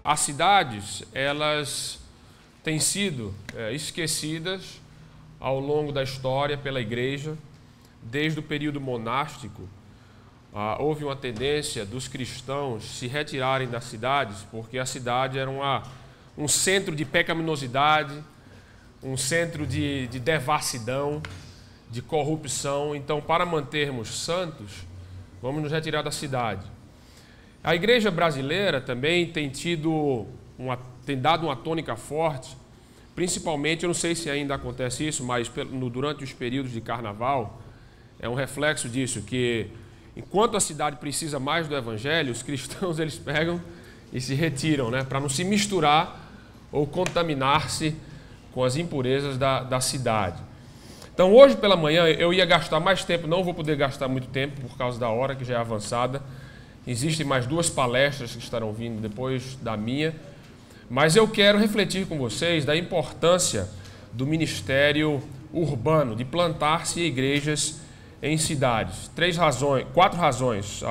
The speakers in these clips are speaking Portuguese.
As cidades, elas têm sido esquecidas ao longo da história pela igreja. Desde o período monástico, houve uma tendência dos cristãos se retirarem das cidades, porque a cidade era um centro de pecaminosidade, um centro de devassidão, de corrupção. Então, para mantermos santos, vamos nos retirar da cidade. A igreja brasileira também tem dado uma tônica forte, principalmente, eu não sei se ainda acontece isso, mas durante os períodos de carnaval, é um reflexo disso, que enquanto a cidade precisa mais do evangelho, os cristãos eles pegam e se retiram, né, para não se misturar ou contaminar-se com as impurezas da cidade. Então, hoje pela manhã, eu ia gastar mais tempo, não vou poder gastar muito tempo por causa da hora, que já é avançada. Existem mais 2 palestras que estarão vindo depois da minha, mas eu quero refletir com vocês da importância do ministério urbano, de plantar-se igrejas em cidades. 4 razões,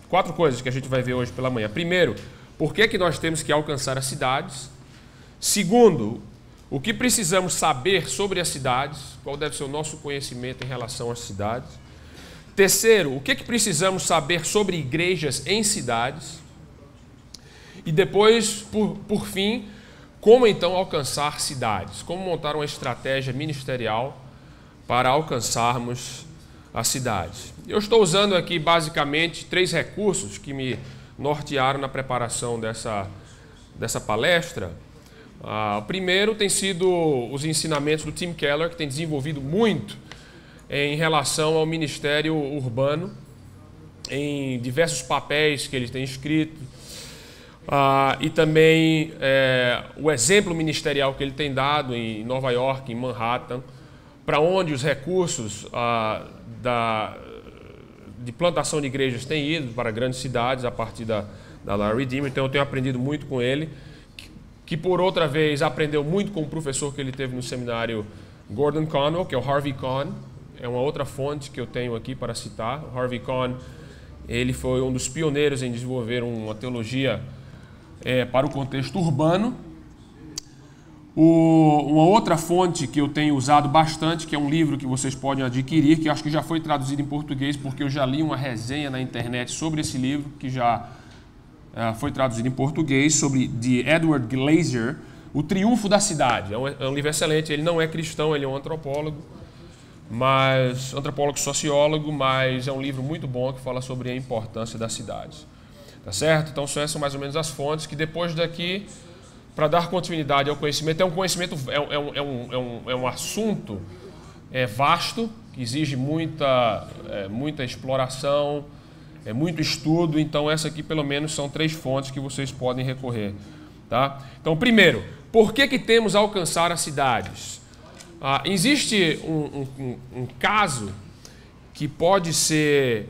4 coisas que a gente vai ver hoje pela manhã. Primeiro, por que nós temos que alcançar as cidades? Segundo, o que precisamos saber sobre as cidades, qual deve ser o nosso conhecimento em relação às cidades. Terceiro, o que precisamos saber sobre igrejas em cidades. E depois, por fim, como então alcançar cidades, como montar uma estratégia ministerial para alcançarmos as cidades. Eu estou usando aqui basicamente 3 recursos que me nortearam na preparação dessa palestra. O primeiro tem sido os ensinamentos do Tim Keller, que tem desenvolvido muito em relação ao ministério urbano, em diversos papéis que ele tem escrito, e também o exemplo ministerial que ele tem dado em Nova York, em Manhattan, para onde os recursos de plantação de igrejas têm ido para grandes cidades a partir da Larry Redeemer. Então eu tenho aprendido muito com ele, que por outra vez aprendeu muito com o professor que ele teve no seminário Gordon Conwell, que é o Harvey Cohn. É uma outra fonte que eu tenho aqui para citar. O Harvey Cohn, ele foi um dos pioneiros em desenvolver uma teologia para o contexto urbano. Uma outra fonte que eu tenho usado bastante, que é um livro que vocês podem adquirir, que acho que já foi traduzido em português, porque eu já li uma resenha na internet sobre esse livro, que já foi traduzido em português, de Edward Glaser, O Triunfo da Cidade. É um livro excelente. Ele não é cristão, ele é um antropólogo sociólogo, mas é um livro muito bom que fala sobre a importância das cidades. Tá certo? Então, essas são mais ou menos as fontes que depois daqui, para dar continuidade ao conhecimento, é um assunto vasto, que exige muita exploração, muito estudo. Então, essa aqui pelo menos são 3 fontes que vocês podem recorrer. Tá? Então, primeiro, por que temos a alcançar as cidades? Existe um caso que pode ser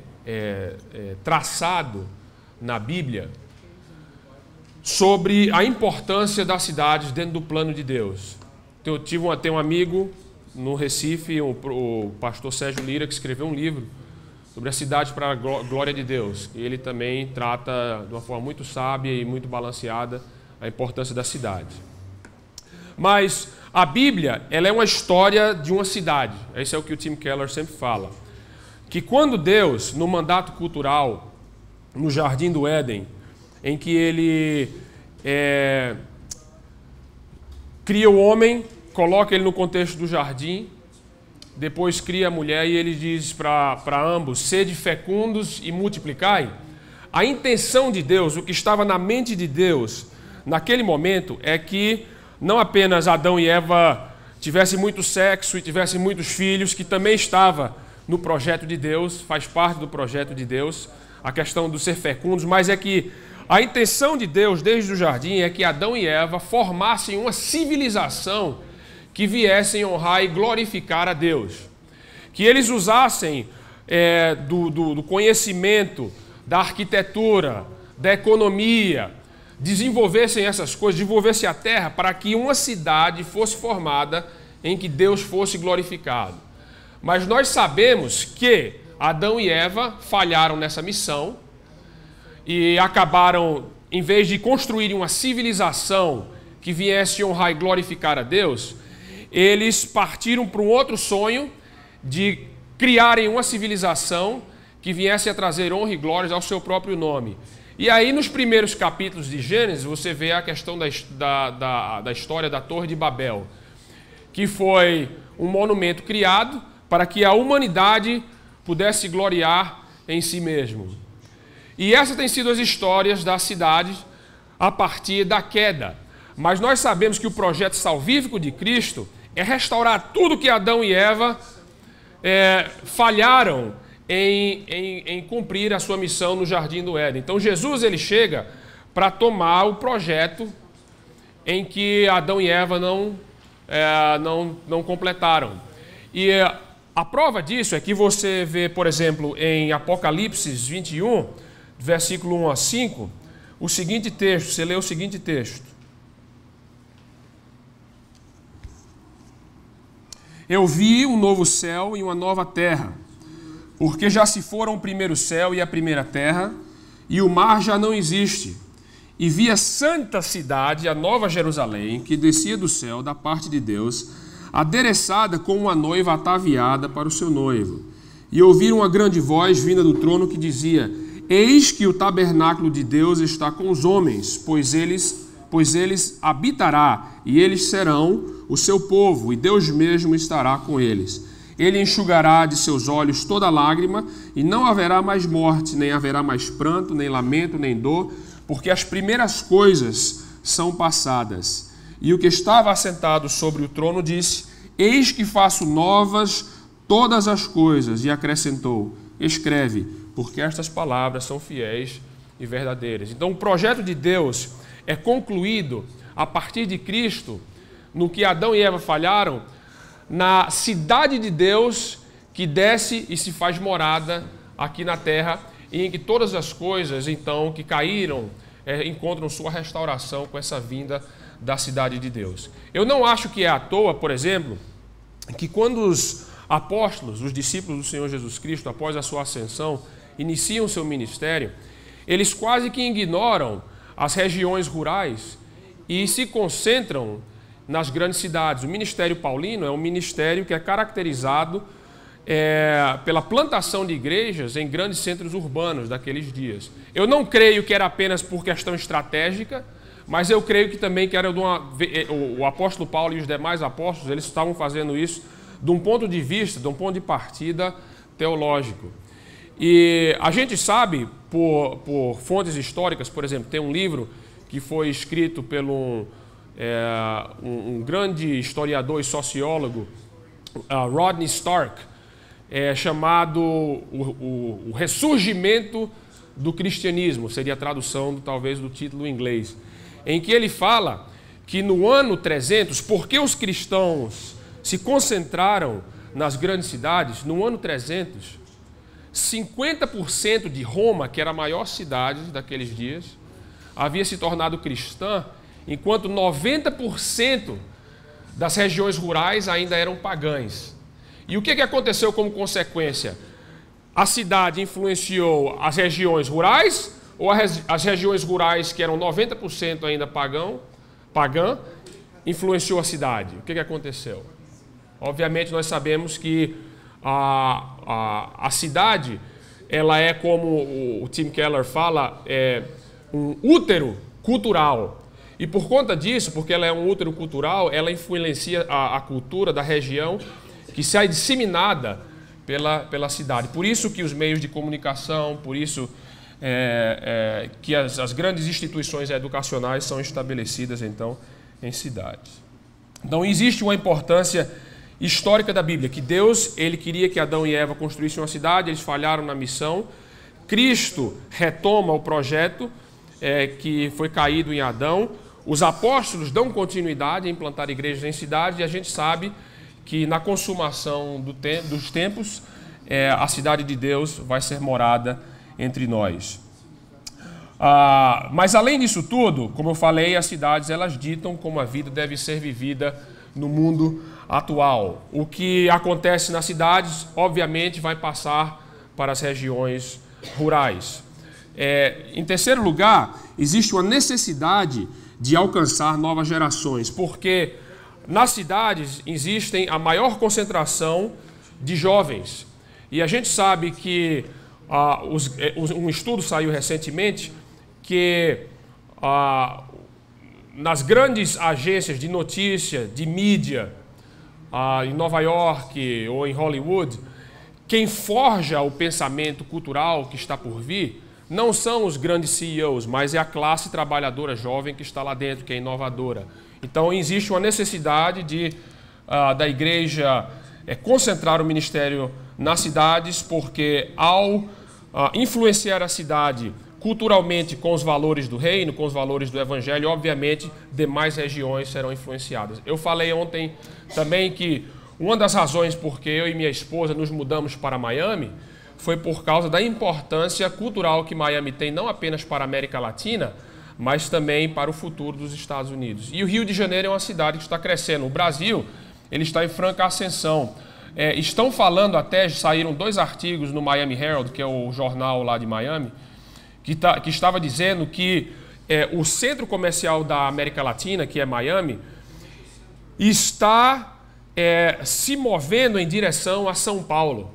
traçado na Bíblia sobre a importância das cidades dentro do plano de Deus. Eu tenho um amigo no Recife, o pastor Sérgio Lira, que escreveu um livro sobre a cidade para a glória de Deus. E ele também trata de uma forma muito sábia e muito balanceada a importância da cidade. Mas a Bíblia, ela é uma história de uma cidade. Esse é o que o Tim Keller sempre fala. Que quando Deus, no mandato cultural, no Jardim do Éden, em que ele cria o homem, coloca ele no contexto do jardim, depois cria a mulher e ele diz para ambos: sede fecundos e multiplicai. A intenção de Deus, o que estava na mente de Deus naquele momento, é que não apenas Adão e Eva tivessem muito sexo e tivessem muitos filhos, que também estava no projeto de Deus, faz parte do projeto de Deus, a questão do ser fecundos, mas é que a intenção de Deus desde o jardim é que Adão e Eva formassem uma civilização que viessem honrar e glorificar a Deus. Que eles usassem do conhecimento, da arquitetura, da economia, desenvolvessem essas coisas, desenvolvessem a terra para que uma cidade fosse formada em que Deus fosse glorificado. Mas nós sabemos que Adão e Eva falharam nessa missão e acabaram em vez de construírem uma civilização que viesse honrar e glorificar a Deus, eles partiram para um outro sonho de criarem uma civilização que viesse a trazer honra e glórias ao seu próprio nome. E aí, nos primeiros capítulos de Gênesis, você vê a questão da história da Torre de Babel, que foi um monumento criado para que a humanidade pudesse gloriar em si mesmo. E essas têm sido as histórias da cidade a partir da queda. Mas nós sabemos que o projeto salvífico de Cristo é restaurar tudo que Adão e Eva falharam em cumprir a sua missão no Jardim do Éden. Então Jesus ele chega para tomar o projeto em que Adão e Eva não completaram. E a prova disso é que você vê, por exemplo, em Apocalipse 21, versículo 1 a 5, o seguinte texto, você lê o seguinte texto. Eu vi um novo céu e uma nova terra, porque já se foram o primeiro céu e a primeira terra, e o mar já não existe. E vi a santa cidade, a nova Jerusalém, que descia do céu da parte de Deus, adereçada como uma noiva ataviada para o seu noivo. E ouvi uma grande voz vinda do trono que dizia: Eis que o tabernáculo de Deus está com os homens, pois eles habitará, e eles serão o seu povo, e Deus mesmo estará com eles. Ele enxugará de seus olhos toda lágrima, e não haverá mais morte, nem haverá mais pranto, nem lamento, nem dor, porque as primeiras coisas são passadas. E o que estava assentado sobre o trono disse: Eis que faço novas todas as coisas. E acrescentou: Escreve, porque estas palavras são fiéis e verdadeiras. Então o projeto de Deus é concluído a partir de Cristo, no que Adão e Eva falharam, na cidade de Deus que desce e se faz morada aqui na terra, e em que todas as coisas, então, que caíram, encontram sua restauração com essa vinda da cidade de Deus. Eu não acho que é à toa, por exemplo, que quando os apóstolos, os discípulos do Senhor Jesus Cristo, após a sua ascensão, iniciam seu ministério, eles quase que ignoram as regiões rurais e se concentram nas grandes cidades. O ministério paulino é um ministério que é caracterizado pela plantação de igrejas em grandes centros urbanos daqueles dias. Eu não creio que era apenas por questão estratégica, mas eu creio que também que era o apóstolo Paulo e os demais apóstolos, eles estavam fazendo isso de um ponto de vista, de um ponto de partida teológico. E a gente sabe, por fontes históricas, por exemplo, tem um livro que foi escrito pelo um grande historiador e sociólogo, Rodney Stark, chamado o Ressurgimento do Cristianismo, seria a tradução talvez do título em inglês, em que ele fala que no ano 300, porque os cristãos se concentraram nas grandes cidades, no ano 300, 50% de Roma, que era a maior cidade daqueles dias, havia se tornado cristã, enquanto 90% das regiões rurais ainda eram pagãs. E o que aconteceu como consequência? A cidade influenciou as regiões rurais, ou as regiões rurais, que eram 90% ainda pagã, influenciou a cidade? O que aconteceu? Obviamente nós sabemos que a cidade, ela é, como o Tim Keller fala, um útero cultural. E por conta disso, porque ela é um útero cultural, ela influencia a cultura da região que sai disseminada pela cidade. Por isso que os meios de comunicação, por isso que as grandes instituições educacionais são estabelecidas, então, em cidades. Então, existe uma importância histórica da Bíblia, que Deus, ele queria que Adão e Eva construíssem uma cidade, eles falharam na missão. Cristo retoma o projeto que foi caído em Adão. Os apóstolos dão continuidade a implantar igrejas em cidades, e a gente sabe que na consumação dos tempos, a cidade de Deus vai ser morada entre nós. Mas além disso tudo, como eu falei, as cidades elas ditam como a vida deve ser vivida no mundo atual. O que acontece nas cidades, obviamente, vai passar para as regiões rurais. Em terceiro lugar, existe uma necessidade de alcançar novas gerações, porque nas cidades existem a maior concentração de jovens. E a gente sabe que um estudo saiu recentemente que nas grandes agências de notícia, de mídia, em Nova York ou em Hollywood, quem forja o pensamento cultural que está por vir não são os grandes CEOs, mas é a classe trabalhadora jovem que está lá dentro, que é inovadora. Então, existe uma necessidade da igreja concentrar o ministério nas cidades, porque ao influenciar a cidade culturalmente com os valores do reino, com os valores do evangelho, obviamente, demais regiões serão influenciadas. Eu falei ontem também que uma das razões por que eu e minha esposa nos mudamos para Miami foi por causa da importância cultural que Miami tem, não apenas para a América Latina, mas também para o futuro dos Estados Unidos. E o Rio de Janeiro é uma cidade que está crescendo. O Brasil, ele está em franca ascensão. Estão falando até, saíram 2 artigos no Miami Herald, que é o jornal lá de Miami, que estava dizendo que o centro comercial da América Latina, que é Miami, está se movendo em direção a São Paulo,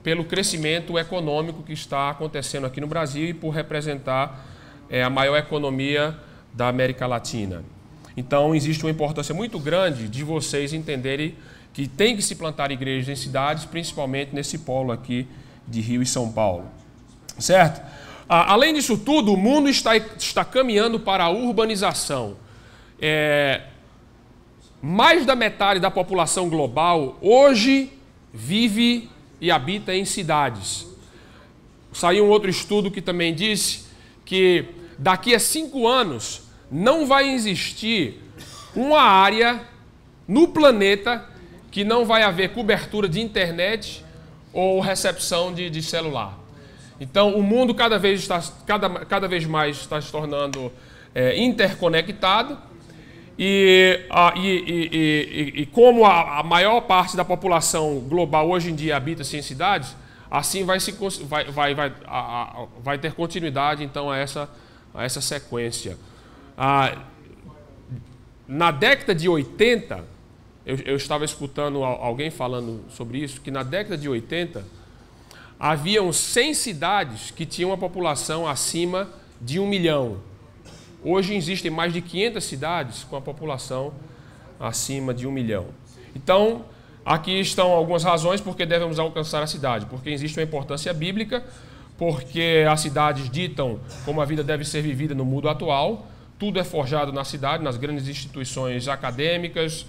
pelo crescimento econômico que está acontecendo aqui no Brasil e por representar a maior economia da América Latina. Então, existe uma importância muito grande de vocês entenderem que tem que se plantar igrejas em cidades, principalmente nesse polo aqui de Rio e São Paulo. Certo? Além disso tudo, o mundo está caminhando para a urbanização. Mais da metade da população global hoje vive e habita em cidades. Saiu um outro estudo que também disse que daqui a 5 anos não vai existir uma área no planeta que não vai haver cobertura de internet ou recepção de celular. Então, o mundo cada vez mais está se tornando interconectado e como a maior parte da população global hoje em dia habita-se em cidades, assim vai ter continuidade então a essa sequência. Na década de 80, eu estava escutando alguém falando sobre isso, que na década de 80 haviam 100 cidades que tinham uma população acima de 1 milhão. Hoje existem mais de 500 cidades com a população acima de 1 milhão. Então, aqui estão algumas razões por que devemos alcançar a cidade. Porque existe uma importância bíblica, porque as cidades ditam como a vida deve ser vivida no mundo atual. Tudo é forjado na cidade, nas grandes instituições acadêmicas,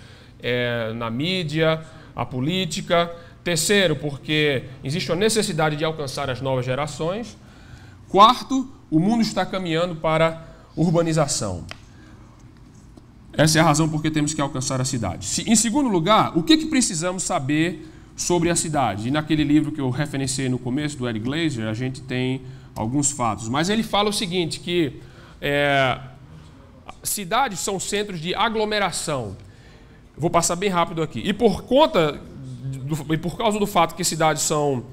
na mídia, a política. Terceiro, porque existe uma necessidade de alcançar as novas gerações. Quarto, o mundo está caminhando para urbanização. Essa é a razão por que temos que alcançar a cidade. Em segundo lugar, o que precisamos saber sobre a cidade? E naquele livro que eu referenciei no começo, do Eric Glazer, a gente tem alguns fatos. Mas ele fala o seguinte, que cidades são centros de aglomeração. Vou passar bem rápido aqui. E por causa do fato que cidades são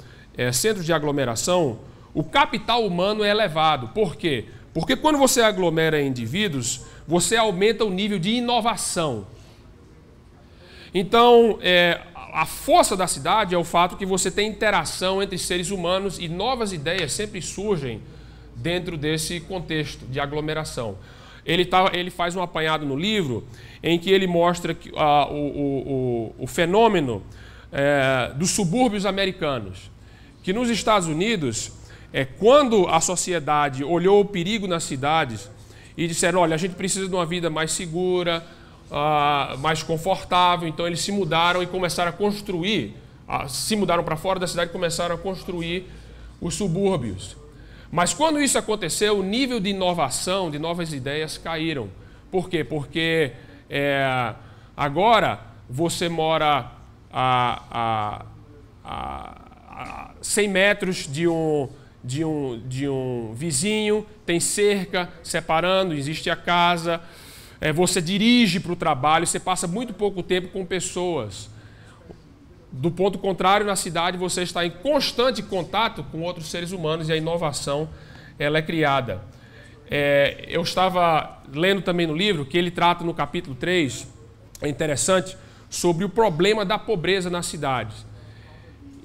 centros de aglomeração, o capital humano é elevado. Por quê? Porque quando você aglomera indivíduos, você aumenta o nível de inovação. Então, a força da cidade é o fato que você tem interação entre seres humanos e novas ideias sempre surgem dentro desse contexto de aglomeração. Ele faz um apanhado no livro em que ele mostra que, o fenômeno dos subúrbios americanos, que nos Estados Unidos, quando a sociedade olhou o perigo nas cidades e disseram, olha, a gente precisa de uma vida mais segura, mais confortável, então eles se mudaram e começaram a construir, se mudaram para fora da cidade e começaram a construir os subúrbios. Mas quando isso aconteceu, o nível de inovação, de novas ideias caíram. Por quê? Porque agora você mora a 100 metros de um vizinho, tem cerca separando, existe a casa, você dirige para o trabalho, você passa muito pouco tempo com pessoas. Do ponto contrário, na cidade você está em constante contato com outros seres humanos e a inovação ela é criada. Eu estava lendo também no livro que ele trata no capítulo 3, é interessante, sobre o problema da pobreza nas cidades.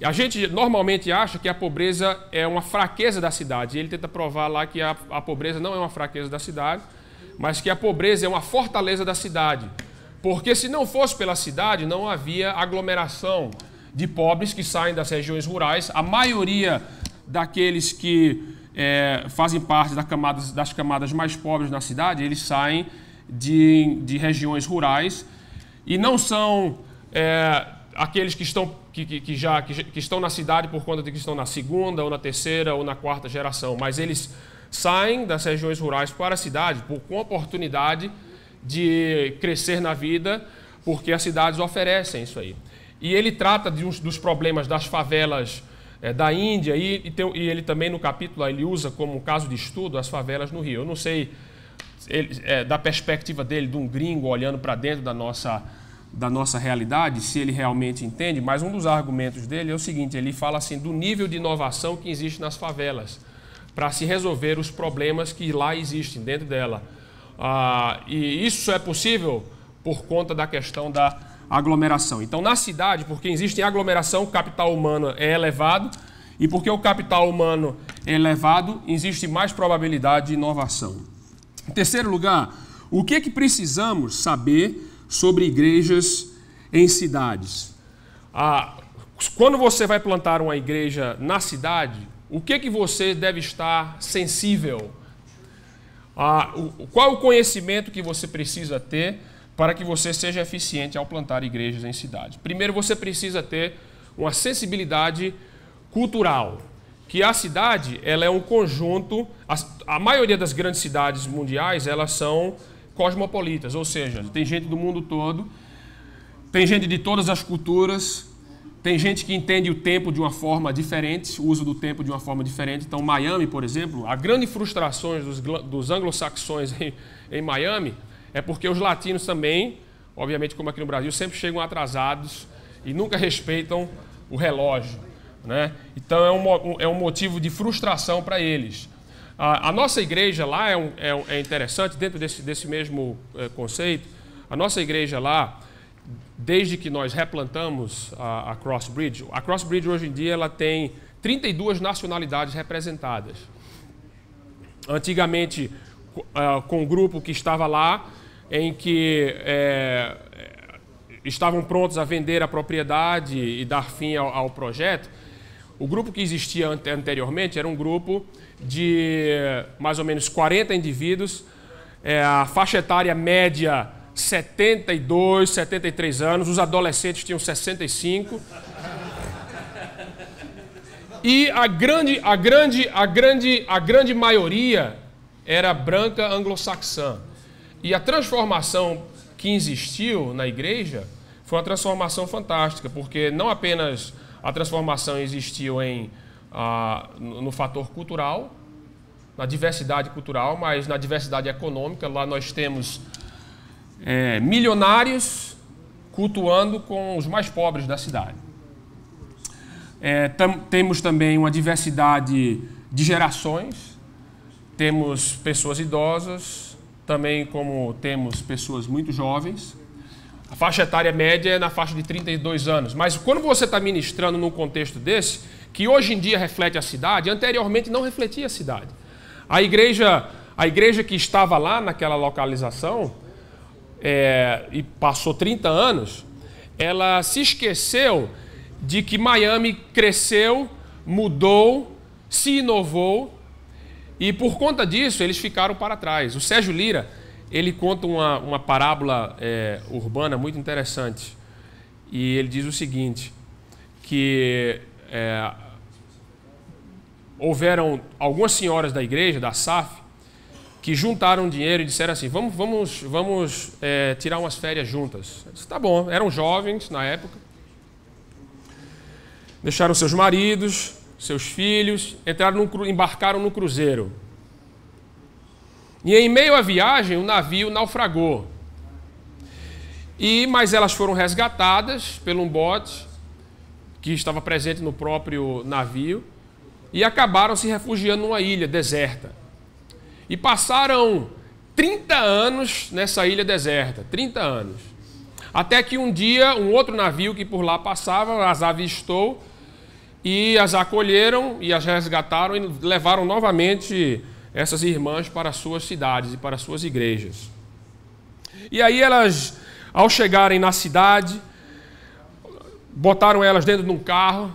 A gente normalmente acha que a pobreza é uma fraqueza da cidade. E ele tenta provar lá que a pobreza não é uma fraqueza da cidade, mas que a pobreza é uma fortaleza da cidade. Porque se não fosse pela cidade, não havia aglomeração de pobres que saem das regiões rurais. A maioria daqueles que fazem parte das camadas mais pobres na cidade, eles saem de regiões rurais e não são aqueles que estão na cidade por conta de que estão na segunda, ou na terceira, ou na quarta geração, mas eles saem das regiões rurais para a cidade com oportunidade de crescer na vida, porque as cidades oferecem isso aí. E ele trata dos problemas das favelas da Índia, e ele também no capítulo ele usa como caso de estudo as favelas no Rio. Eu não sei, da perspectiva dele, de um gringo olhando para dentro da nossa realidade, se ele realmente entende, mas um dos argumentos dele é o seguinte: ele fala assim do nível de inovação que existe nas favelas para se resolver os problemas que lá existem dentro dela. E isso é possível por conta da questão da aglomeração. Então, na cidade, porque existe aglomeração, o capital humano é elevado, e porque o capital humano é elevado, existe mais probabilidade de inovação. Em terceiro lugar, o que precisamos saber sobre igrejas em cidades? Quando você vai plantar uma igreja na cidade, o que você deve estar sensível? Qual o conhecimento que você precisa ter para que você seja eficiente ao plantar igrejas em cidades? Primeiro, você precisa ter uma sensibilidade cultural, que a cidade ela é um conjunto. A maioria das grandes cidades mundiais elas são cosmopolitas, ou seja, tem gente do mundo todo, tem gente de todas as culturas, tem gente que entende o tempo de uma forma diferente, o uso do tempo de uma forma diferente. Então, Miami, por exemplo, a grande frustração dos anglo-saxões em Miami é porque os latinos também, obviamente como aqui no Brasil, sempre chegam atrasados e nunca respeitam o relógio, né? Então é um motivo de frustração para eles. A nossa igreja lá é interessante, dentro desse mesmo conceito. A nossa igreja lá, desde que nós replantamos a Crossbridge hoje em dia ela tem 32 nacionalidades representadas. Antigamente, com o grupo que estava lá, em que estavam prontos a vender a propriedade e dar fim ao projeto, o grupo que existia anteriormente era um grupo de mais ou menos 40 indivíduos, a faixa etária média 72, 73 anos, os adolescentes tinham 65. E a grande maioria era branca anglo-saxã. E a transformação que existiu na igreja foi uma transformação fantástica, porque não apenas a transformação existiu no fator cultural, na diversidade cultural, mas na diversidade econômica. Lá nós temos milionários cultuando com os mais pobres da cidade. Temos também uma diversidade de gerações, temos pessoas idosas, também como temos pessoas muito jovens. A faixa etária média é na faixa de 32 anos, mas quando você está ministrando num contexto desse, que hoje em dia reflete a cidade, anteriormente não refletia a cidade. A igreja que estava lá naquela localização, e passou 30 anos, ela se esqueceu de que Miami cresceu, mudou, se inovou, e por conta disso eles ficaram para trás. O Sérgio Lira, ele conta uma parábola urbana muito interessante, e ele diz o seguinte, que houveram algumas senhoras da igreja, da SAF, que juntaram dinheiro e disseram assim, vamos tirar umas férias juntas. Eu disse, tá bom, eram jovens na época, deixaram seus maridos, seus filhos, embarcaram no cruzeiro. E em meio à viagem, o navio naufragou. Mas elas foram resgatadas por um bote que estava presente no próprio navio. e acabaram se refugiando numa ilha deserta. E passaram 30 anos nessa ilha deserta, 30 anos. Até que um dia, um outro navio que por lá passava, as avistou e as acolheram e as resgataram e levaram novamente essas irmãs para suas cidades e para suas igrejas. E aí elas, ao chegarem na cidade, botaram elas dentro de um carro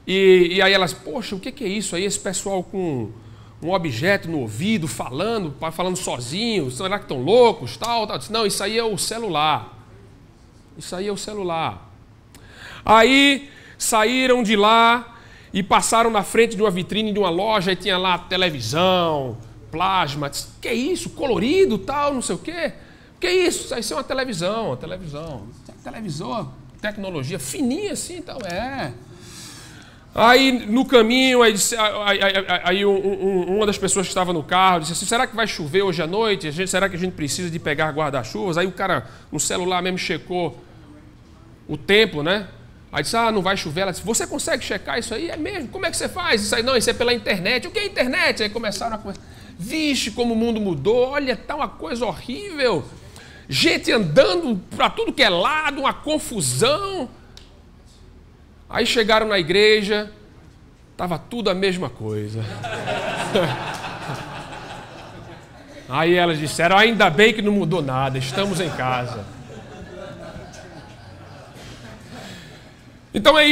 e aí elas, poxa, o que é isso aí, esse pessoal com um objeto no ouvido, falando sozinho, será que estão loucos, tal. Disse, não, isso aí é o celular. Isso aí é o celular. Aí saíram de lá e passaram na frente de uma vitrine de uma loja e tinha lá televisão, plasma. Disse, que é isso? Colorido, tal, não sei o quê. Que é isso? Isso é uma televisão, televisor, tecnologia fininha assim, então Aí no caminho, uma das pessoas que estava no carro disse assim, será que vai chover hoje à noite? Será que a gente precisa de pegar guarda-chuvas? Aí o cara no celular mesmo checou o tempo, né? Aí disse, não vai chover. Ela disse, você consegue checar isso aí? É mesmo? Como é que você faz? Isso aí, não, isso é pela internet. O que é internet? Aí começaram a conversar. Vixe, como o mundo mudou. Olha, tá uma coisa horrível. Gente andando para tudo que é lado, uma confusão. Aí chegaram na igreja, estava tudo a mesma coisa. Aí elas disseram, ainda bem que não mudou nada, estamos em casa. Então é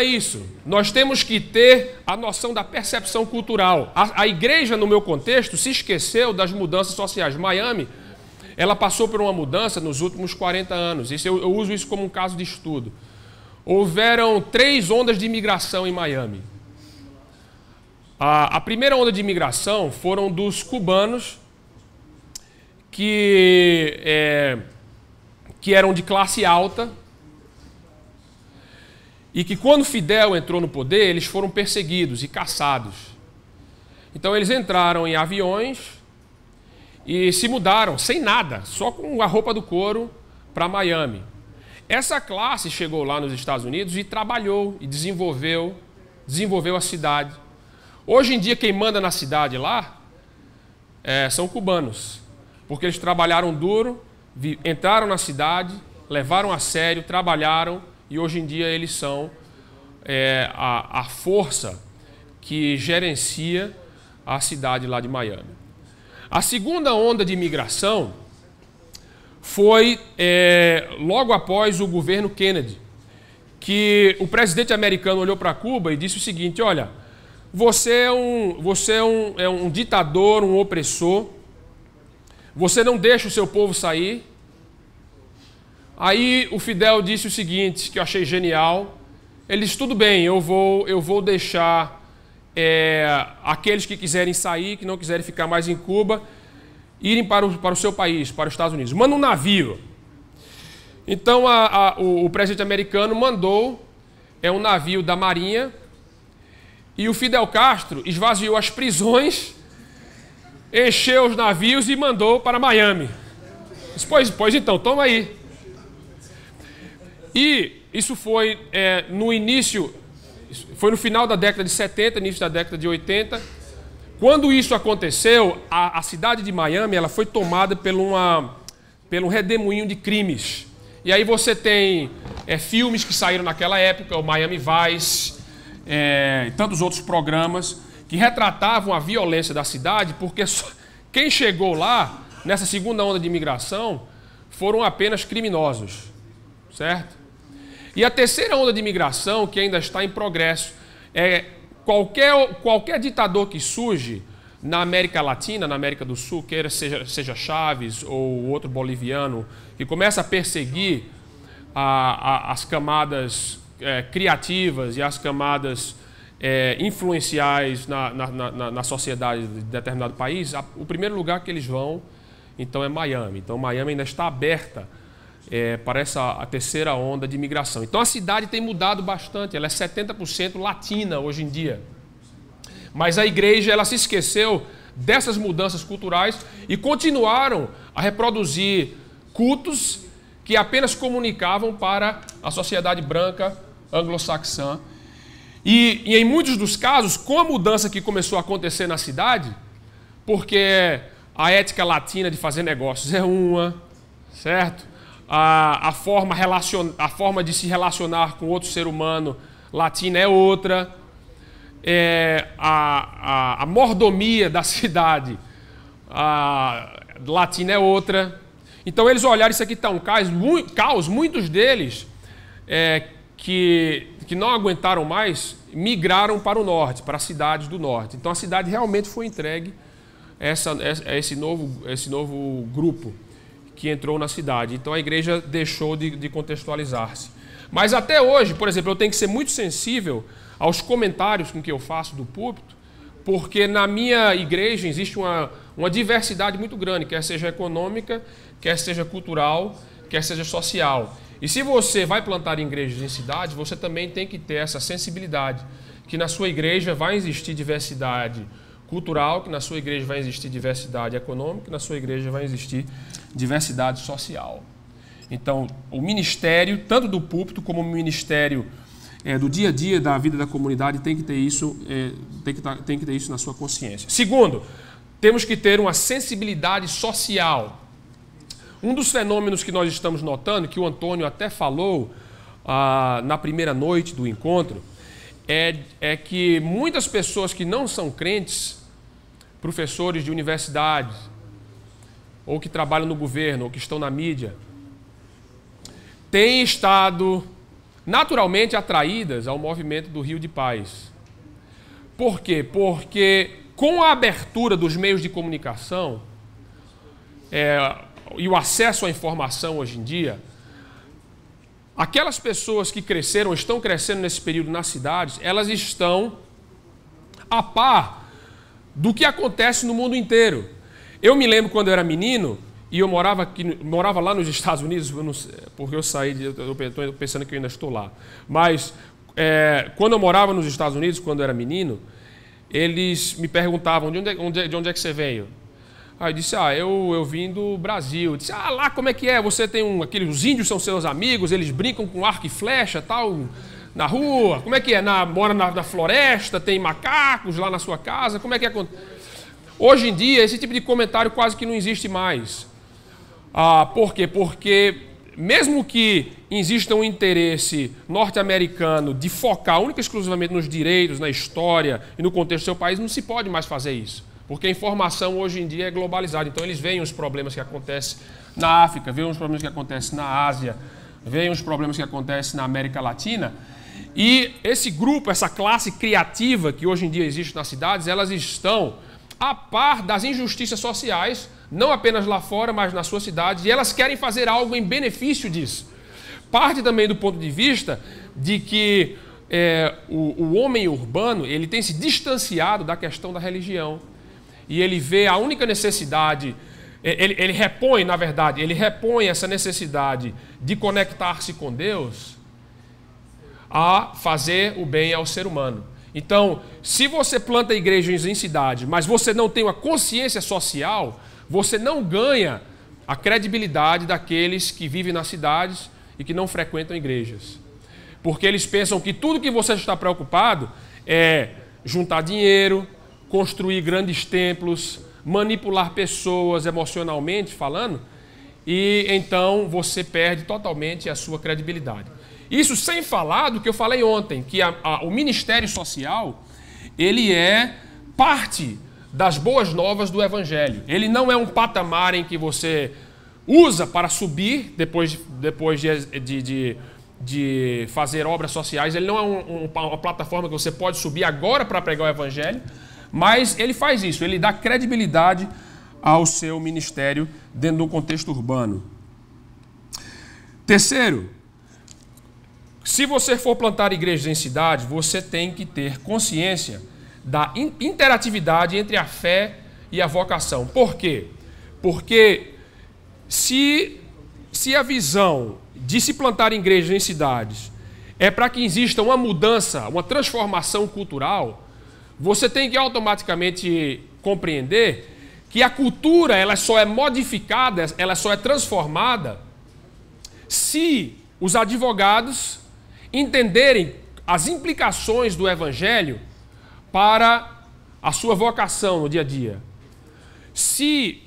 isso. Nós temos que ter a noção da percepção cultural. A igreja, no meu contexto, se esqueceu das mudanças sociais. Miami, ela passou por uma mudança nos últimos 40 anos. Eu uso isso como um caso de estudo. Houveram 3 ondas de imigração em Miami. A primeira onda de imigração foram dos cubanos que eram de classe alta e que quando Fidel entrou no poder, eles foram perseguidos e caçados. Então eles entraram em aviões e se mudaram sem nada, só com a roupa do couro para Miami. Essa classe chegou lá nos Estados Unidos e trabalhou e desenvolveu a cidade. Hoje em dia, quem manda na cidade lá são cubanos, porque eles trabalharam duro, entraram na cidade, levaram a sério, trabalharam e hoje em dia eles são a força que gerencia a cidade lá de Miami. A segunda onda de imigração foi logo após o governo Kennedy, que o presidente americano olhou para Cuba e disse o seguinte, olha, você é um ditador, um opressor, você não deixa o seu povo sair. Aí o Fidel disse o seguinte, que eu achei genial, ele disse, tudo bem, eu vou deixar aqueles que quiserem sair, que não quiserem ficar mais em Cuba, irem para o seu país, para os Estados Unidos. Manda um navio. Então o presidente americano mandou um navio da Marinha e o Fidel Castro esvaziou as prisões, encheu os navios e mandou para Miami. Disse, pois então, toma aí. E isso foi no final da década de 70, início da década de 80. Quando isso aconteceu, a cidade de Miami ela foi tomada pelo redemoinho de crimes. E aí você tem filmes que saíram naquela época, o Miami Vice, e tantos outros programas que retratavam a violência da cidade, porque quem chegou lá, nessa segunda onda de imigração, foram apenas criminosos, certo? E a terceira onda de imigração, que ainda está em progresso, qualquer ditador que surge na América Latina, na América do Sul, queira seja Chávez ou outro boliviano, que começa a perseguir as camadas criativas e as camadas influenciais na sociedade de determinado país, o primeiro lugar que eles vão, então, é Miami. Então, Miami ainda está aberta para a terceira onda de imigração. Então, a cidade tem mudado bastante, ela é 70% latina hoje em dia. Mas a igreja ela se esqueceu dessas mudanças culturais e continuaram a reproduzir cultos que apenas comunicavam para a sociedade branca anglo-saxã. E em muitos dos casos, com a mudança que começou a acontecer na cidade, porque a ética latina de fazer negócios é uma, certo? A forma de se relacionar com outro ser humano latina é outra. A mordomia da cidade latina é outra. Então eles olharam, isso aqui está um caos, muitos deles que não aguentaram mais, migraram para o norte, para as cidades do norte. Então a cidade realmente foi entregue a esse novo grupo que entrou na cidade. Então a igreja deixou de contextualizar-se. Mas até hoje, por exemplo, eu tenho que ser muito sensível aos comentários com que eu faço do púlpito, porque na minha igreja existe uma diversidade muito grande, quer seja econômica, quer seja cultural, quer seja social. E se você vai plantar igrejas em cidades, você também tem que ter essa sensibilidade, que na sua igreja vai existir diversidade cultural, que na sua igreja vai existir diversidade econômica, que na sua igreja vai existir diversidade social. Então, o ministério, tanto do púlpito como o ministério do dia a dia da vida da comunidade, tem que ter isso, tem que ter isso na sua consciência. Segundo, temos que ter uma sensibilidade social. Um dos fenômenos que nós estamos notando, que o Antônio até falou na primeira noite do encontro, é que muitas pessoas que não são crentes, professores de universidades, ou que trabalham no governo, ou que estão na mídia, têm estado naturalmente atraídas ao movimento do Rio de Paz. Por quê? Porque com a abertura dos meios de comunicação e o acesso à informação hoje em dia, aquelas pessoas que cresceram, estão crescendo nesse período nas cidades, elas estão a par do que acontece no mundo inteiro. Eu me lembro quando eu era menino, e eu morava lá nos Estados Unidos, porque eu saí, eu estou pensando que eu ainda estou lá. Mas quando eu morava nos Estados Unidos, quando eu era menino, eles me perguntavam, de onde é que você veio? Aí eu disse, eu vim do Brasil. Eu disse, lá como é que é? Você tem os índios são seus amigos, eles brincam com arco e flecha, tal, na rua. Como é que é? Mora na floresta, tem macacos lá na sua casa, como é que é? Hoje em dia, esse tipo de comentário quase que não existe mais. Por quê? Porque mesmo que exista um interesse norte-americano de focar única e exclusivamente nos direitos, na história e no contexto do seu país, não se pode mais fazer isso. Porque a informação hoje em dia é globalizada. Então eles veem os problemas que acontecem na África, veem os problemas que acontecem na Ásia, veem os problemas que acontecem na América Latina. E esse grupo, essa classe criativa que hoje em dia existe nas cidades, elas estão a par das injustiças sociais, não apenas lá fora, mas nas suas cidades, e elas querem fazer algo em benefício disso. Parte também do ponto de vista de que o homem urbano ele tem se distanciado da questão da religião, e ele vê a única necessidade, ele repõe essa necessidade de conectar-se com Deus a fazer o bem ao ser humano. Então, se você planta igrejas em cidade, mas você não tem uma consciência social, você não ganha a credibilidade daqueles que vivem nas cidades e que não frequentam igrejas. Porque eles pensam que tudo que você está preocupado é juntar dinheiro, construir grandes templos, manipular pessoas emocionalmente falando, e então você perde totalmente a sua credibilidade. Isso sem falar do que eu falei ontem, que o ministério social, ele é parte das boas novas do Evangelho. Ele não é um patamar em que você usa para subir depois de fazer obras sociais. Ele não é uma plataforma que você pode subir agora para pregar o Evangelho, mas ele faz isso, ele dá credibilidade ao seu ministério dentro de um contexto urbano. Terceiro, se você for plantar igrejas em cidades, você tem que ter consciência da interatividade entre a fé e a vocação. Por quê? Porque se a visão de se plantar igrejas em cidades é para que exista uma mudança, uma transformação cultural, você tem que automaticamente compreender que a cultura ela só é modificada, ela só é transformada se os advogados entenderem as implicações do Evangelho para a sua vocação no dia a dia. Se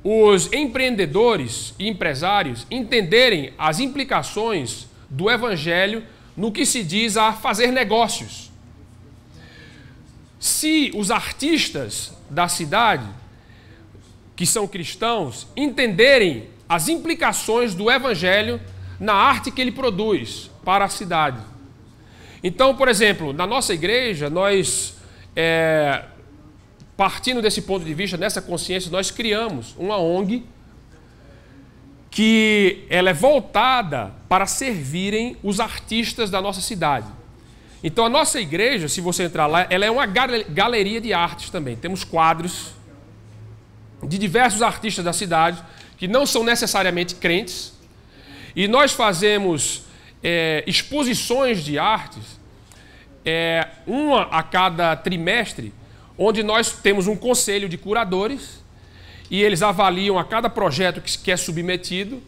os empreendedores e empresários entenderem as implicações do Evangelho no que se diz a fazer negócios. Se os artistas da cidade, que são cristãos, entenderem as implicações do Evangelho na arte que ele produz para a cidade. Então, por exemplo, na nossa igreja, nós, partindo desse ponto de vista, nessa consciência, nós criamos uma ONG que ela é voltada para servirem os artistas da nossa cidade. Então, a nossa igreja, se você entrar lá, ela é uma galeria de artes também. Temos quadros de diversos artistas da cidade, que não são necessariamente crentes, e nós fazemos exposições de artes, uma a cada trimestre, onde nós temos um conselho de curadores, e eles avaliam a cada projeto que é submetido.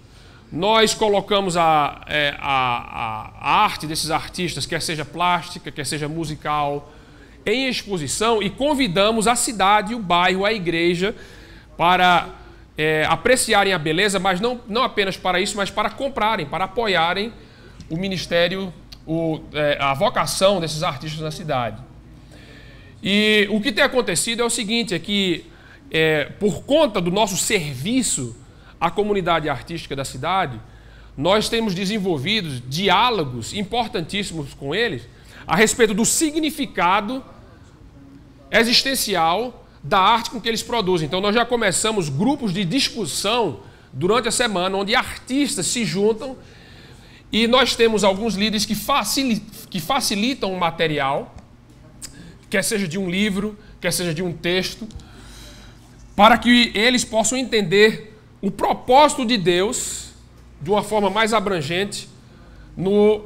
Nós colocamos a arte desses artistas, quer seja plástica, quer seja musical, em exposição, e convidamos a cidade, o bairro, a igreja, para apreciarem a beleza, mas não apenas para isso, mas para comprarem, para apoiarem o ministério, a vocação desses artistas na cidade. E o que tem acontecido é o seguinte, é que por conta do nosso serviço à comunidade artística da cidade, nós temos desenvolvido diálogos importantíssimos com eles a respeito do significado existencial da arte com que eles produzem. Então nós já começamos grupos de discussão durante a semana, onde artistas se juntam, e nós temos alguns líderes que facilitam o material, quer seja de um livro, quer seja de um texto, para que eles possam entender o propósito de Deus de uma forma mais abrangente no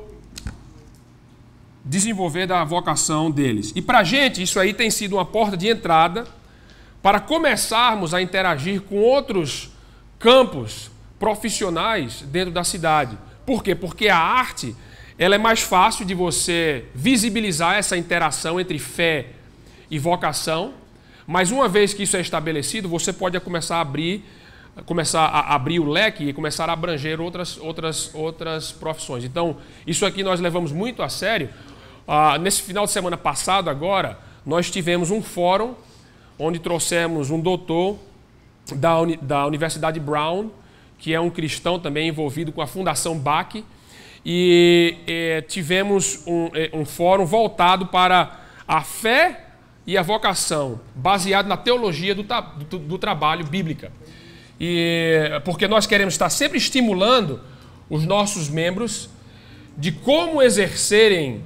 desenvolver da vocação deles. E para a gente, isso aí tem sido uma porta de entrada para começarmos a interagir com outros campos profissionais dentro da cidade. Por quê? Porque a arte, ela é mais fácil de você visibilizar essa interação entre fé e vocação, mas uma vez que isso é estabelecido, você pode começar a abrir o leque e começar a abranger outras profissões. Então, isso aqui nós levamos muito a sério. Nesse final de semana passado, agora, nós tivemos um fórum onde trouxemos um doutor da Universidade Brown, que é um cristão também envolvido com a Fundação Bach, e tivemos um fórum voltado para a fé e a vocação, baseado na teologia do trabalho bíblica. Porque nós queremos estar sempre estimulando os nossos membros de como exercerem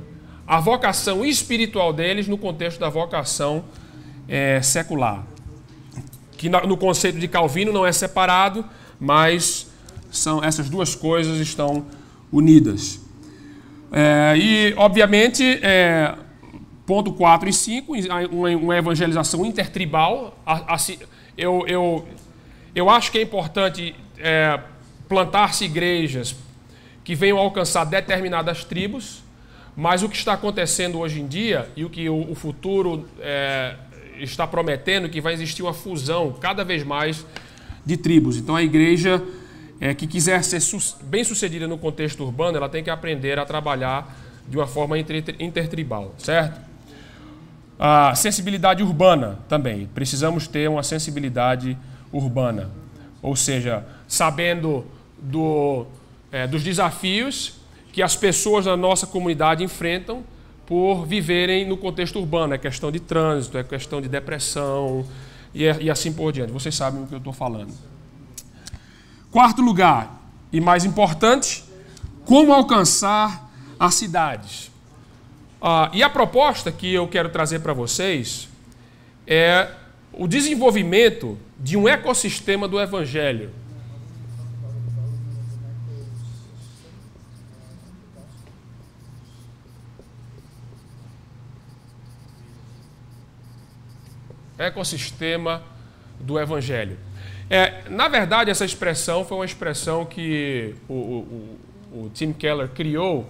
a vocação espiritual deles no contexto da vocação secular. Que no conceito de Calvino não é separado, mas essas duas coisas estão unidas. E, obviamente, ponto 4 e 5, uma evangelização intertribal. Eu acho que é importante plantar-se igrejas que venham alcançar determinadas tribos, mas o que está acontecendo hoje em dia e o que o futuro está prometendo, que vai existir uma fusão cada vez mais de tribos. Então a igreja que quiser ser bem sucedida no contexto urbano, ela tem que aprender a trabalhar de uma forma intertribal, certo? A sensibilidade urbana também. Precisamos ter uma sensibilidade urbana, ou seja, sabendo dos desafios que as pessoas da nossa comunidade enfrentam por viverem no contexto urbano. É questão de trânsito, é questão de depressão e assim por diante. Vocês sabem o que eu estou falando. Quarto lugar, e mais importante, como alcançar as cidades. E a proposta que eu quero trazer para vocês é o desenvolvimento de um ecossistema do Evangelho. Ecossistema do Evangelho. Na verdade, essa expressão foi uma expressão que o Tim Keller criou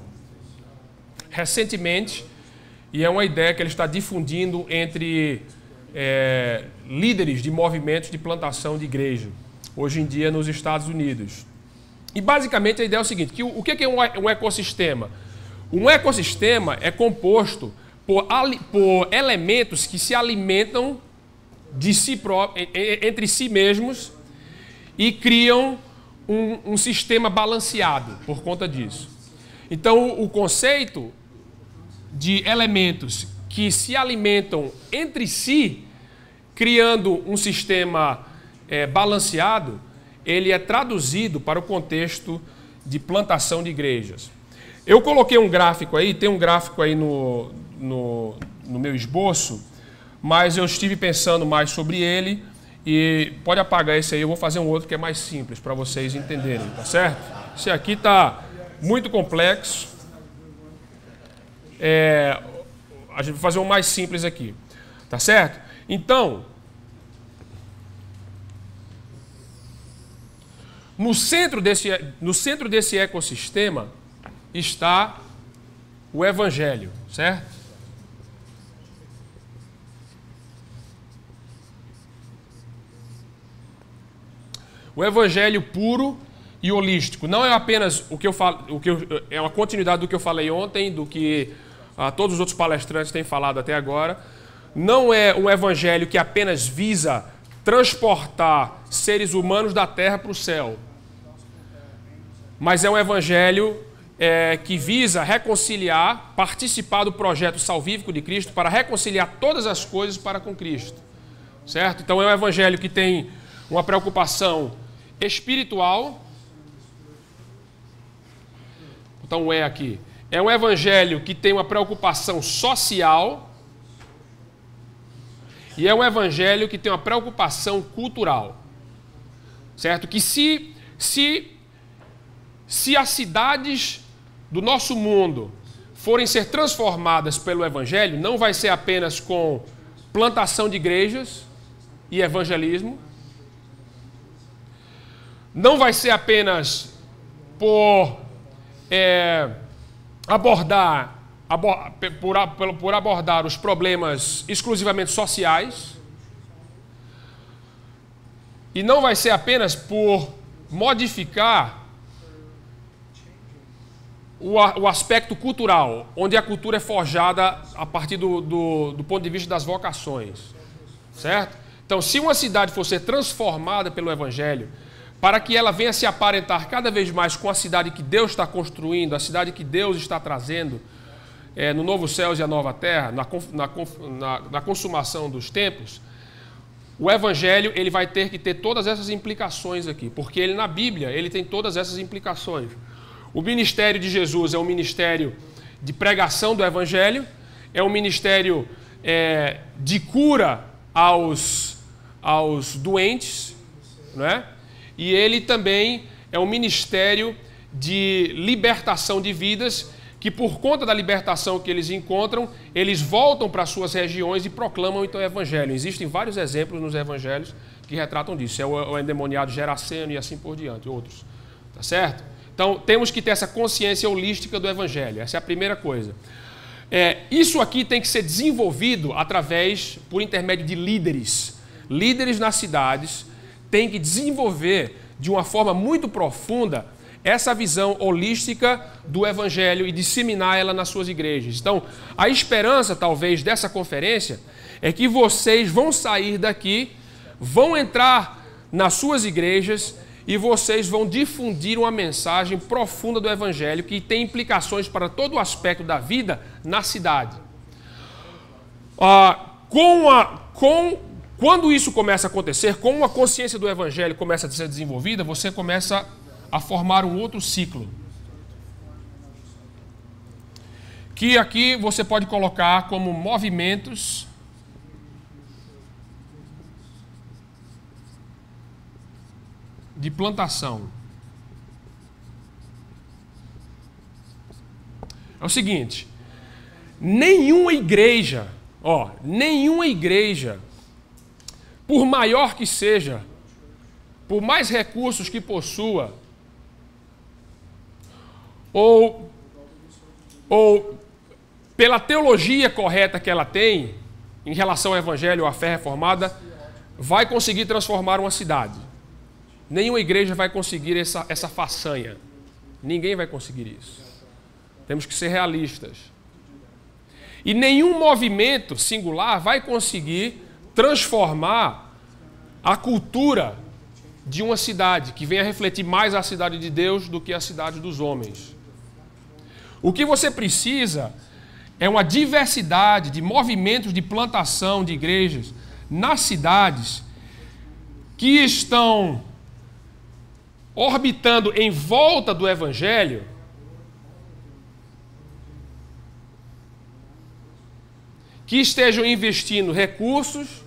recentemente, e é uma ideia que ele está difundindo entre líderes de movimentos de plantação de igreja, hoje em dia nos Estados Unidos. E basicamente a ideia é o seguinte, que o que é um ecossistema? Um ecossistema é composto por elementos que se alimentam de entre si mesmos e criam um sistema balanceado por conta disso. Então, o conceito de elementos que se alimentam entre si, criando um sistema balanceado, ele é traduzido para o contexto de plantação de igrejas. Eu coloquei um gráfico aí, tem um gráfico aí no meu esboço, mas eu estive pensando mais sobre ele e pode apagar esse aí, eu vou fazer um outro que é mais simples para vocês entenderem, tá certo? Esse aqui está muito complexo. A gente vai fazer um mais simples aqui, tá certo? Então, no centro desse ecossistema está o Evangelho, certo? O Evangelho puro e holístico. Não é apenas o que eu falo, é uma continuidade do que eu falei ontem, do que todos os outros palestrantes têm falado até agora. Não é um Evangelho que apenas visa transportar seres humanos da terra para o céu, mas é um Evangelho que visa reconciliar, participar do projeto salvífico de Cristo para reconciliar todas as coisas para com Cristo, certo? Então é um Evangelho que tem uma preocupação espiritual. Então aqui. É um Evangelho que tem uma preocupação social e é um Evangelho que tem uma preocupação cultural, certo? Que se as cidades do nosso mundo forem ser transformadas pelo Evangelho, não vai ser apenas com plantação de igrejas e evangelismo, não vai ser apenas por abordar os problemas exclusivamente sociais, e não vai ser apenas por modificar o aspecto cultural, onde a cultura é forjada a partir do ponto de vista das vocações, certo? Então, se uma cidade for ser transformada pelo Evangelho, para que ela venha se aparentar cada vez mais com a cidade que Deus está construindo, a cidade que Deus está trazendo no novo céus e a nova terra, na consumação dos tempos, o Evangelho ele vai ter que ter todas essas implicações aqui, porque ele na Bíblia ele tem todas essas implicações. O ministério de Jesus é um ministério de pregação do Evangelho, é um ministério de cura aos doentes, não é? E ele também é um ministério de libertação de vidas, que por conta da libertação que eles encontram, eles voltam para suas regiões e proclamam então o Evangelho. Existem vários exemplos nos Evangelhos que retratam disso. É o endemoniado Geraseno e assim por diante, outros. Tá certo? Então, temos que ter essa consciência holística do Evangelho. Essa é a primeira coisa. Isso aqui tem que ser desenvolvido por intermédio de líderes. Líderes nas cidades têm que desenvolver de uma forma muito profunda essa visão holística do Evangelho e disseminar ela nas suas igrejas. Então, a esperança, talvez, dessa conferência é que vocês vão sair daqui, vão entrar nas suas igrejas e vocês vão difundir uma mensagem profunda do Evangelho que tem implicações para todo o aspecto da vida na cidade. Quando isso começa a acontecer, com a consciência do Evangelho começa a ser desenvolvida, você começa a formar um outro ciclo. Que aqui você pode colocar como movimentos de plantação. É o seguinte, nenhuma igreja, por maior que seja, por mais recursos que possua, ou pela teologia correta que ela tem, em relação ao Evangelho ou à fé reformada, vai conseguir transformar uma cidade. Nenhuma igreja vai conseguir essa façanha. Ninguém vai conseguir isso. Temos que ser realistas. E nenhum movimento singular vai conseguir transformar a cultura de uma cidade, que venha refletir mais a cidade de Deus do que a cidade dos homens. O que você precisa é uma diversidade de movimentos de plantação de igrejas nas cidades que estão orbitando em volta do Evangelho, que estejam investindo recursos,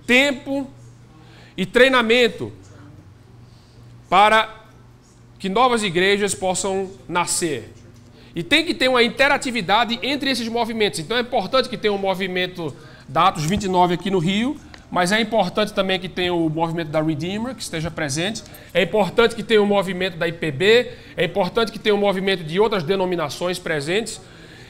tempo e treinamento para que novas igrejas possam nascer. E tem que ter uma interatividade entre esses movimentos. Então é importante que tenha um movimento da Atos 29 aqui no Rio, mas é importante também que tenha o movimento da Redeemer, que esteja presente. É importante que tenha o movimento da IPB, é importante que tenha o movimento de outras denominações presentes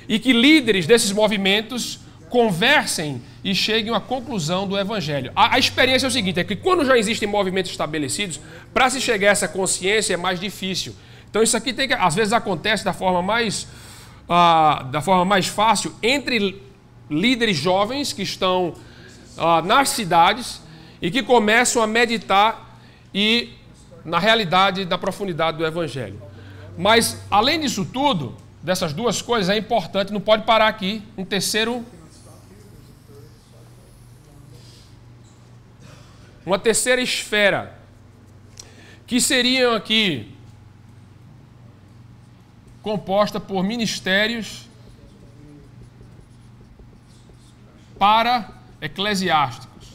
e que líderes desses movimentos conversem e cheguem à conclusão do Evangelho. A experiência é o seguinte, é que quando já existem movimentos estabelecidos, para se chegar a essa consciência é mais difícil. Então isso aqui às vezes acontece da forma mais fácil entre líderes jovens que estão nas cidades e que começam a meditar e na realidade, na profundidade do Evangelho. Mas além disso tudo, dessas duas coisas, é importante, não pode parar aqui, uma terceira esfera, que seriam aqui composta por ministérios para-eclesiásticos.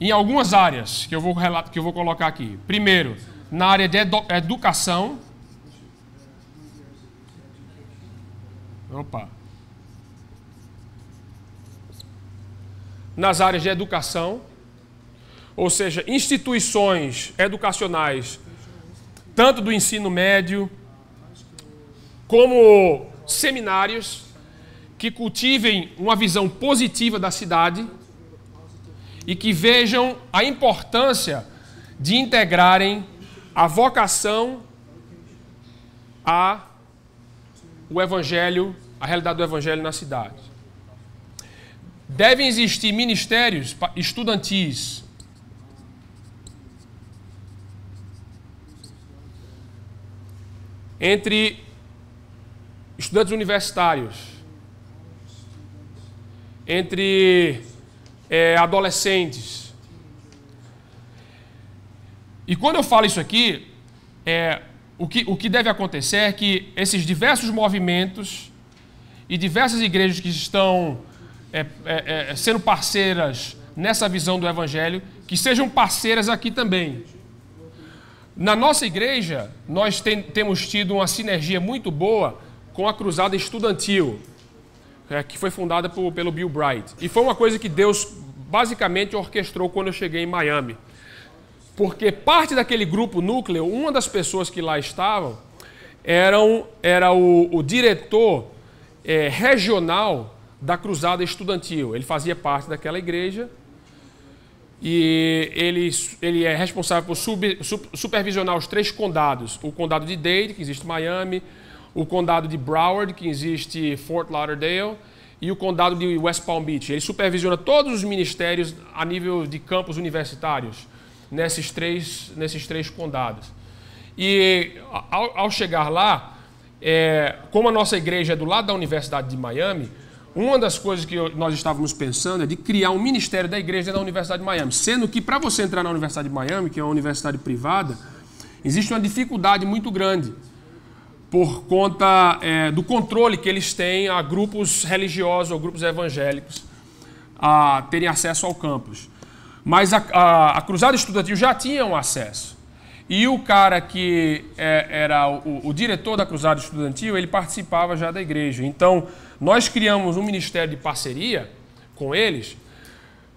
Em algumas áreas que eu vou colocar aqui. Primeiro, na área de educação. Nas áreas de educação, ou seja, instituições educacionais, tanto do ensino médio, como seminários, que cultivem uma visão positiva da cidade e que vejam a importância de integrarem a vocação o Evangelho, a realidade do Evangelho na cidade. Devem existir ministérios estudantis entre estudantes universitários, entre adolescentes. E quando eu falo isso aqui, o que deve acontecer é que esses diversos movimentos e diversas igrejas que estão sendo parceiras nessa visão do Evangelho, que sejam parceiras aqui também. Na nossa igreja, nós temos tido uma sinergia muito boa com a Cruzada Estudantil, que foi fundada pelo Bill Bright. E foi uma coisa que Deus basicamente orquestrou quando eu cheguei em Miami. Porque parte daquele grupo núcleo, uma das pessoas que lá estavam, era o diretor regional da Cruzada Estudantil. Ele fazia parte daquela igreja e ele é responsável por supervisionar os 3 condados. O condado de Dade, que existe em Miami, o condado de Broward, que existe em Fort Lauderdale, e o condado de West Palm Beach. Ele supervisiona todos os ministérios a nível de campos universitários nesses três condados. E ao chegar lá, como a nossa igreja é do lado da Universidade de Miami, uma das coisas que nós estávamos pensando é de criar um ministério da igreja da Universidade de Miami, sendo que para você entrar na Universidade de Miami, que é uma universidade privada, existe uma dificuldade muito grande por conta do controle que eles têm a grupos religiosos ou grupos evangélicos a terem acesso ao campus. Mas a Cruzada Estudantil já tinha um acesso. E o cara que era o diretor da Cruzada Estudantil, ele participava já da igreja. Então, nós criamos um ministério de parceria com eles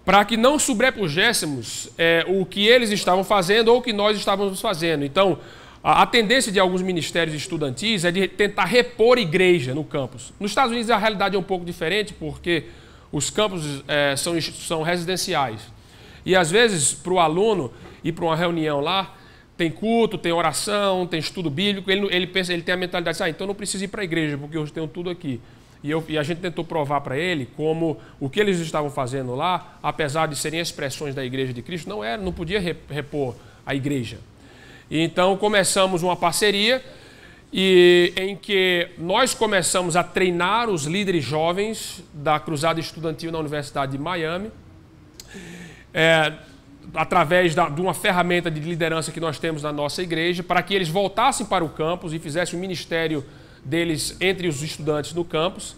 para que não sobrepujéssemos o que eles estavam fazendo ou o que nós estávamos fazendo. Então, a tendência de alguns ministérios estudantis é de tentar repor igreja no campus. Nos Estados Unidos a realidade é um pouco diferente, porque os campos são residenciais. E às vezes, para o aluno ir para uma reunião lá, tem culto, tem oração, tem estudo bíblico, ele tem a mentalidade de, então não preciso ir para a igreja, porque eu tenho tudo aqui. E a gente tentou provar para ele como o que eles estavam fazendo lá, apesar de serem expressões da Igreja de Cristo, não podia repor a igreja. E então começamos uma parceria em que nós começamos a treinar os líderes jovens da Cruzada Estudantil na Universidade de Miami, através de uma ferramenta de liderança que nós temos na nossa igreja, para que eles voltassem para o campus e fizessem o ministério deles entre os estudantes no campus.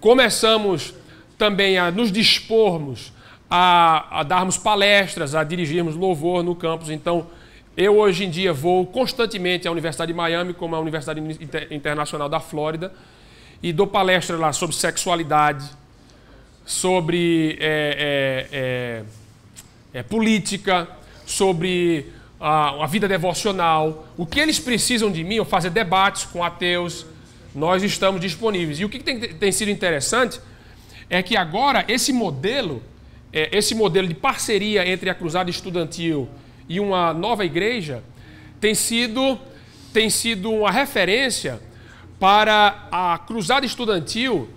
Começamos também a nos dispormos a darmos palestras, a dirigirmos louvor no campus. Então, eu hoje em dia vou constantemente à Universidade de Miami, como a Universidade Internacional da Flórida, e dou palestra lá sobre sexualidade, sobre política, sobre a vida devocional. O que eles precisam de mim, eu fazer debates com ateus, nós estamos disponíveis. E o que tem sido interessante é que agora esse modelo de parceria entre a Cruzada Estudantil e uma nova igreja tem sido uma referência para a Cruzada Estudantil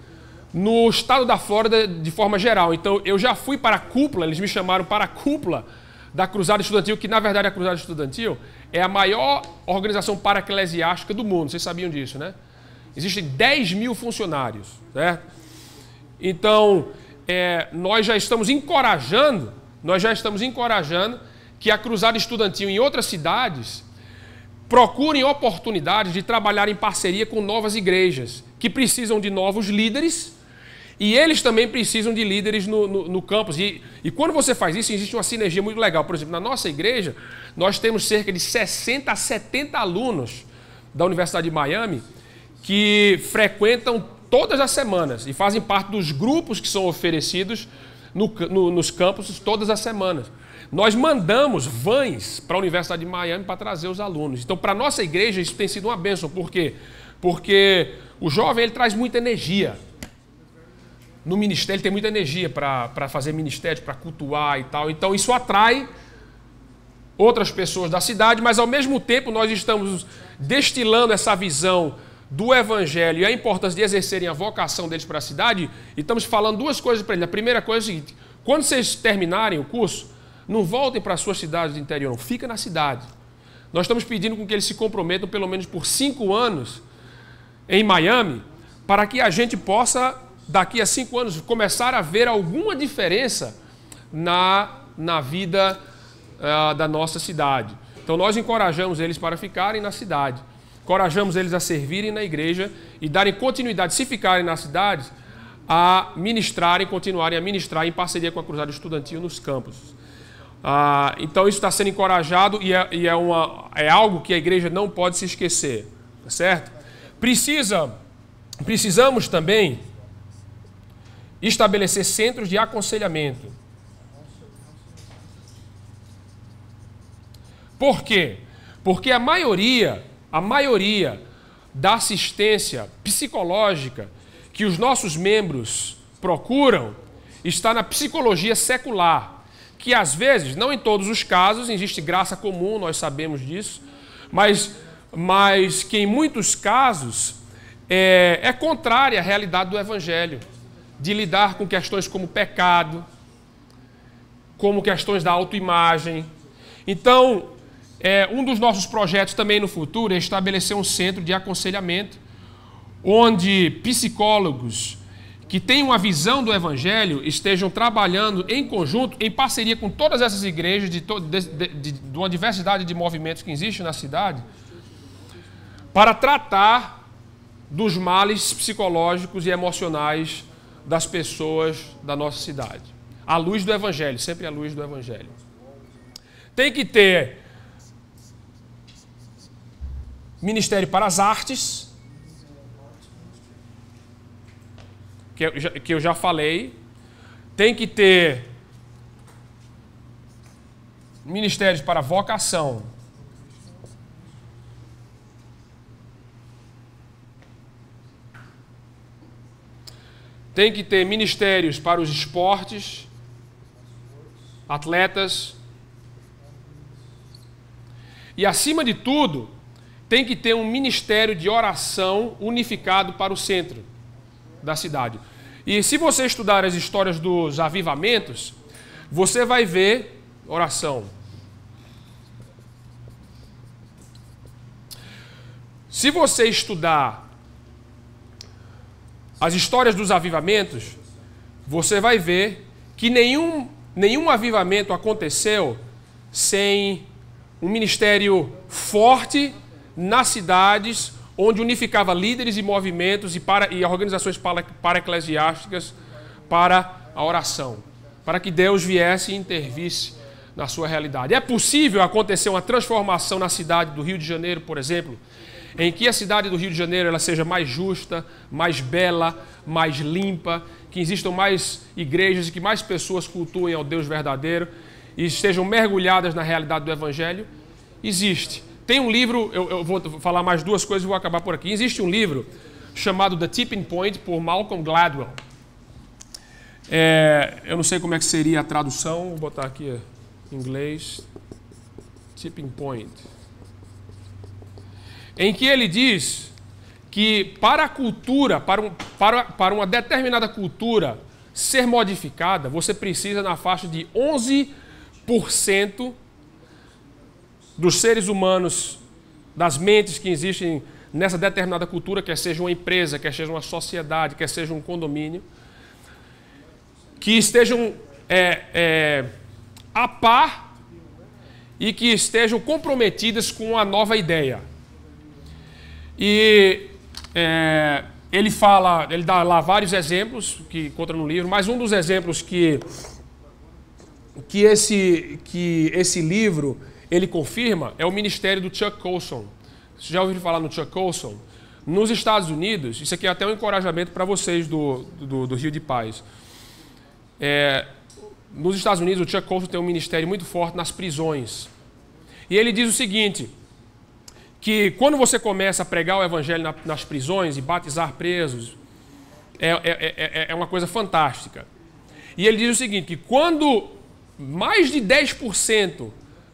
no estado da Flórida de forma geral. Então, eu já fui para a cúpula, eles me chamaram para a cúpula da Cruzada Estudantil, que na verdade a Cruzada Estudantil é a maior organização para-eclesiástica do mundo. Vocês sabiam disso, né? Existem 10 mil funcionários, certo? Então, nós já estamos encorajando que a Cruzada Estudantil em outras cidades procurem oportunidades de trabalhar em parceria com novas igrejas que precisam de novos líderes e eles também precisam de líderes no campus. E quando você faz isso, existe uma sinergia muito legal. Por exemplo, na nossa igreja, nós temos cerca de 60 a 70 alunos da Universidade de Miami que frequentam todas as semanas e fazem parte dos grupos que são oferecidos nos campos todas as semanas. Nós mandamos vans para a Universidade de Miami para trazer os alunos. Então, para a nossa igreja, isso tem sido uma bênção. Por quê? Porque o jovem ele traz muita energia. No ministério, ele tem muita energia para fazer ministério, para cultuar e tal. Então, isso atrai outras pessoas da cidade, mas, ao mesmo tempo, nós estamos destilando essa visão do Evangelho e a importância de exercerem a vocação deles para a cidade. E estamos falando duas coisas para eles. A primeira coisa é a seguinte: quando vocês terminarem o curso, não voltem para as suas cidades do interior, não. Fica na cidade. Nós estamos pedindo com que eles se comprometam pelo menos por 5 anos em Miami, para que a gente possa, daqui a 5 anos, começar a ver alguma diferença na vida da nossa cidade. Então, nós encorajamos eles para ficarem na cidade. Encorajamos eles a servirem na igreja e darem continuidade, se ficarem na cidade, a ministrarem, continuarem a ministrar em parceria com a Cruzada Estudantil nos campos. Então isso está sendo encorajado e é algo que a igreja não pode se esquecer, tá certo? Precisamos também estabelecer centros de aconselhamento. Por quê? Porque a maioria da assistência psicológica que os nossos membros procuram está na psicologia secular, que às vezes, não em todos os casos, existe graça comum, nós sabemos disso, mas que em muitos casos é contrária à realidade do Evangelho, de lidar com questões como pecado, como questões da autoimagem. Então, um dos nossos projetos também no futuro é estabelecer um centro de aconselhamento, onde psicólogos que têm uma visão do Evangelho estejam trabalhando em conjunto, em parceria com todas essas igrejas de uma diversidade de movimentos que existem na cidade, para tratar dos males psicológicos e emocionais das pessoas da nossa cidade. À luz do Evangelho, sempre à luz do Evangelho. Tem que ter ministério para as artes, que eu já falei. Tem que ter ministérios para vocação. Tem que ter ministérios para os esportes, atletas. E, acima de tudo, tem que ter um ministério de oração unificado para o centro da cidade. E se você estudar as histórias dos avivamentos, você vai ver oração. Se você estudar as histórias dos avivamentos, você vai ver que nenhum avivamento aconteceu sem um ministério forte nas cidades, onde unificava líderes e movimentos e organizações para-eclesiásticas para a oração, para que Deus viesse e intervisse na sua realidade. É possível acontecer uma transformação na cidade do Rio de Janeiro, por exemplo, em que a cidade do Rio de Janeiro ela seja mais justa, mais bela, mais limpa, que existam mais igrejas e que mais pessoas cultuem ao Deus verdadeiro e estejam mergulhadas na realidade do Evangelho? Existe. Tem um livro, eu vou falar mais duas coisas e vou acabar por aqui. Existe um livro chamado The Tipping Point, por Malcolm Gladwell. Eu não sei como é que seria a tradução, vou botar aqui em inglês. Tipping Point. Em que ele diz que para a cultura, para uma determinada cultura ser modificada, você precisa na faixa de 11% dos seres humanos, das mentes que existem nessa determinada cultura, quer seja uma empresa, quer seja uma sociedade, quer seja um condomínio, que estejam a par e que estejam comprometidas com a nova ideia. E ele dá lá vários exemplos que encontra no livro, mas um dos exemplos que esse livro ele confirma é o ministério do Chuck Colson. Você já ouviu falar no Chuck Colson? Nos Estados Unidos, isso aqui é até um encorajamento para vocês do Rio de Paz. Nos Estados Unidos, o Chuck Colson tem um ministério muito forte nas prisões. E ele diz o seguinte, que quando você começa a pregar o evangelho nas prisões e batizar presos, é uma coisa fantástica. E ele diz o seguinte, que quando mais de 10%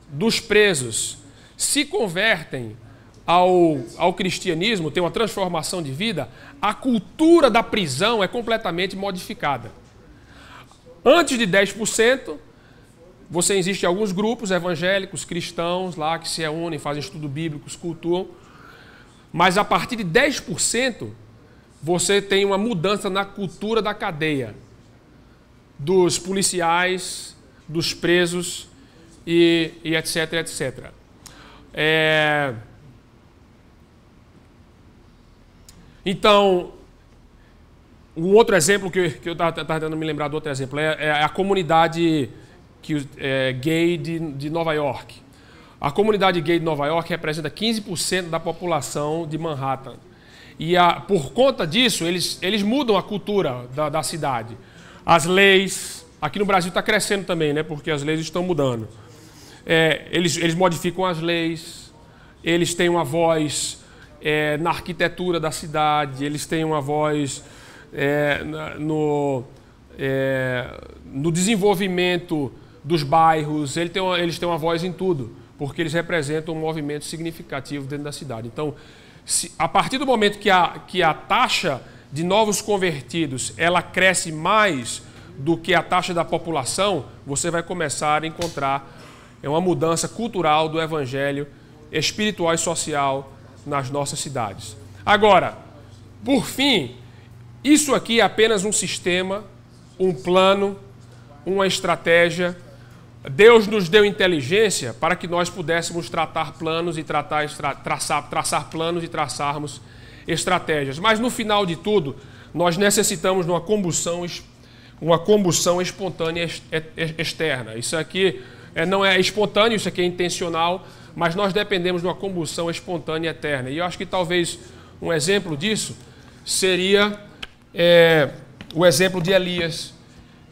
dos presos se convertem ao cristianismo, tem uma transformação de vida, a cultura da prisão é completamente modificada. Antes de 10%, existem alguns grupos evangélicos, cristãos lá que se reúnem, fazem estudo bíblico, cultuam, mas a partir de 10%, você tem uma mudança na cultura da cadeia, dos policiais, dos presos e etc, etc. Então, um outro exemplo que eu estava tentando me lembrar do outro exemplo é a comunidade gay de Nova York. A comunidade gay de Nova York representa 15% da população de Manhattan. E por conta disso, eles mudam a cultura da cidade. As leis, aqui no Brasil está crescendo também, né, porque as leis estão mudando. Eles modificam as leis, eles têm uma voz na arquitetura da cidade, eles têm uma voz no desenvolvimento dos bairros, eles têm uma voz em tudo, porque eles representam um movimento significativo dentro da cidade. Então, a partir do momento que a taxa de novos convertidos ela cresce mais do que a taxa da população, você vai começar a encontrar uma mudança cultural do evangelho espiritual e social nas nossas cidades. Agora, por fim, isso aqui é apenas um sistema, um plano, uma estratégia. Deus nos deu inteligência para que nós pudéssemos tratar planos e traçar planos e traçarmos estratégias. Mas no final de tudo, nós necessitamos de uma combustão espontânea externa. Isso aqui não é espontâneo, isso aqui é intencional, mas nós dependemos de uma combustão espontânea eterna. E eu acho que talvez um exemplo disso seria o exemplo de Elias,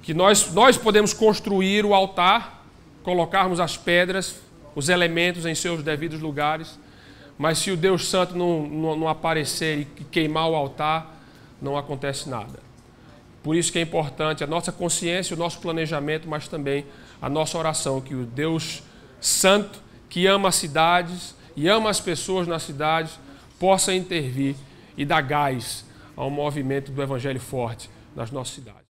que nós podemos construir o altar colocarmos as pedras, os elementos em seus devidos lugares, mas se o Deus Santo não aparecer e queimar o altar, não acontece nada. Por isso que é importante a nossa consciência, o nosso planejamento, mas também a nossa oração, que o Deus Santo, que ama as cidades e ama as pessoas nas cidades, possa intervir e dar gás ao movimento do Evangelho forte nas nossas cidades.